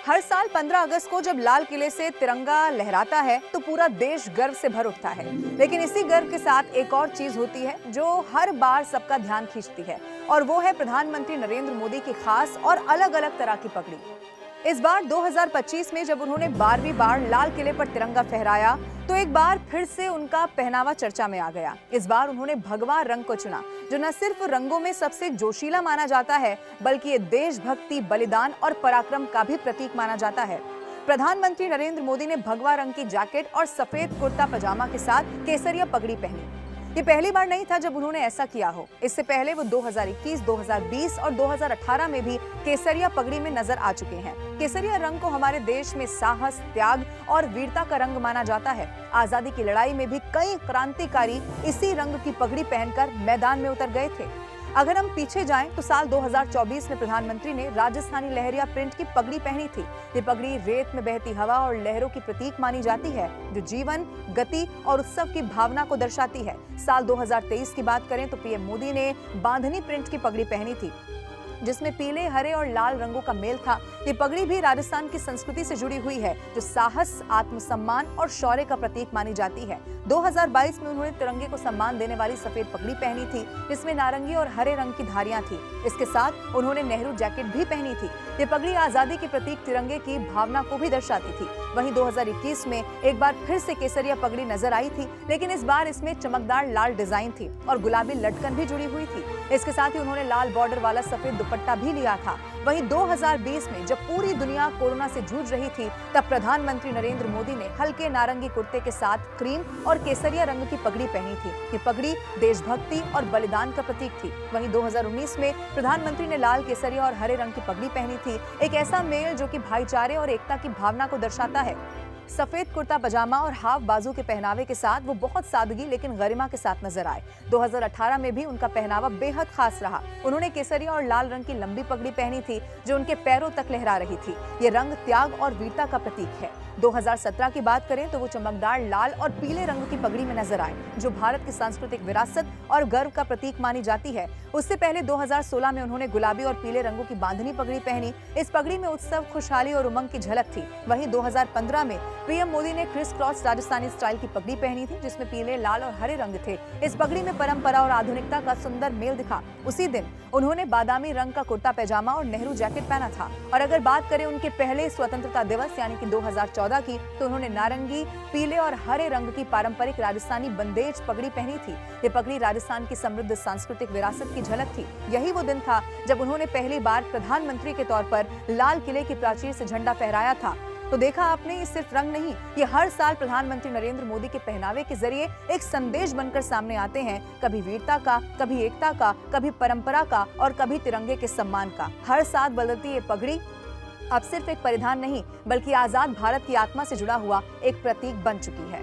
हर साल 15 अगस्त को जब लाल किले से तिरंगा लहराता है तो पूरा देश गर्व से भर उठता है। लेकिन इसी गर्व के साथ एक और चीज होती है जो हर बार सबका ध्यान खींचती है, और वो है प्रधानमंत्री नरेंद्र मोदी की खास और अलग अलग तरह की पगड़ी। इस बार 2025 में जब उन्होंने 12वीं बार लाल किले पर तिरंगा फहराया तो एक बार फिर से उनका पहनावा चर्चा में आ गया। इस बार उन्होंने भगवा रंग को चुना, जो न सिर्फ रंगों में सबसे जोशीला माना जाता है बल्कि ये देशभक्ति, बलिदान और पराक्रम का भी प्रतीक माना जाता है। प्रधानमंत्री नरेंद्र मोदी ने भगवा रंग की जैकेट और सफेद कुर्ता पजामा के साथ केसरिया पगड़ी पहनी। ये पहली बार नहीं था जब उन्होंने ऐसा किया हो। इससे पहले वो 2021, 2020 और 2018 में भी केसरिया पगड़ी में नजर आ चुके हैं। केसरिया रंग को हमारे देश में साहस, त्याग और वीरता का रंग माना जाता है। आजादी की लड़ाई में भी कई क्रांतिकारी इसी रंग की पगड़ी पहनकर मैदान में उतर गए थे। अगर हम पीछे जाएं तो साल 2024 में प्रधानमंत्री ने राजस्थानी लहरिया प्रिंट की पगड़ी पहनी थी। ये पगड़ी रेत में बहती हवा और लहरों की प्रतीक मानी जाती है, जो जीवन, गति और उत्सव की भावना को दर्शाती है। साल 2023 की बात करें तो पीएम मोदी ने बांधनी प्रिंट की पगड़ी पहनी थी, जिसमें पीले, हरे और लाल रंगों का मेल था। ये पगड़ी भी राजस्थान की संस्कृति से जुड़ी हुई है, जो साहस, आत्मसम्मान और शौर्य का प्रतीक मानी जाती है। 2022 में उन्होंने तिरंगे को सम्मान देने वाली सफेद पगड़ी पहनी थी, जिसमें नारंगी और हरे रंग की धारियां थी। इसके साथ उन्होंने नेहरू जैकेट भी पहनी थी। ये पगड़ी आजादी के प्रतीक तिरंगे की भावना को भी दर्शाती थी। वहीं 2021 में एक बार फिर से केसरिया पगड़ी नजर आई थी, लेकिन इस बार इसमें चमकदार लाल डिजाइन थी और गुलाबी लटकन भी जुड़ी हुई थी। इसके साथ ही उन्होंने लाल बॉर्डर वाला सफेद दुपट्टा भी लिया था। वहीं 2020 में जब पूरी दुनिया कोरोना से जूझ रही थी, तब प्रधानमंत्री नरेंद्र मोदी ने हल्के नारंगी कुर्ते के साथ क्रीम और केसरिया रंग की पगड़ी पहनी थी। ये पगड़ी देशभक्ति और बलिदान का प्रतीक थी। वहीं 2019 में प्रधानमंत्री ने लाल, केसरिया और हरे रंग की पगड़ी पहनी थी। एक ऐसा मेल जो कि भाईचारे और एकता की भावना को दर्शाता है। सफेद कुर्ता पजामा और हाफ बाजू के पहनावे के साथ वो बहुत सादगी लेकिन गरिमा के साथ नजर आए। 2018 में भी उनका पहनावा बेहद खास रहा। उन्होंने केसरिया और लाल रंग की लंबी पगड़ी पहनी थी, जो उनके पैरों तक लहरा रही थी। ये रंग त्याग और वीरता का प्रतीक है। 2017 की बात करें तो वो चमकदार लाल और पीले रंग की पगड़ी में नजर आए, जो भारत की सांस्कृतिक विरासत और गर्व का प्रतीक मानी जाती है। उससे पहले 2016 में उन्होंने गुलाबी और पीले रंगों की बांधनी पगड़ी पहनी। इस पगड़ी में उत्सव, खुशहाली और उमंग की झलक थी। वहीं 2015 में पीएम मोदी ने क्रिस क्रॉस राजस्थानी स्टाइल की पगड़ी पहनी थी, जिसमें पीले, लाल और हरे रंग थे। इस पगड़ी में परंपरा और आधुनिकता का सुंदर मेल दिखा। उसी दिन उन्होंने बादामी रंग का कुर्ता पैजामा और नेहरू जैकेट पहना था। और अगर बात करें उनके पहले स्वतंत्रता दिवस यानी कि 2014 की, तो उन्होंने नारंगी, पीले और हरे रंग की पारंपरिक राजस्थानी बंदेज पगड़ी पहनी थी। ये पगड़ी राजस्थान की समृद्ध सांस्कृतिक विरासत की झलक थी। यही वो दिन था जब उन्होंने पहली बार प्रधानमंत्री के तौर पर लाल किले की प्राचीर से झंडा फहराया था। तो देखा आपने, ये सिर्फ रंग नहीं, ये हर साल प्रधानमंत्री नरेंद्र मोदी के पहनावे के जरिए एक संदेश बनकर सामने आते हैं। कभी वीरता का, कभी एकता का, कभी परंपरा का और कभी तिरंगे के सम्मान का। हर साथ बदलती ये पगड़ी अब सिर्फ एक परिधान नहीं, बल्कि आजाद भारत की आत्मा से जुड़ा हुआ एक प्रतीक बन चुकी है।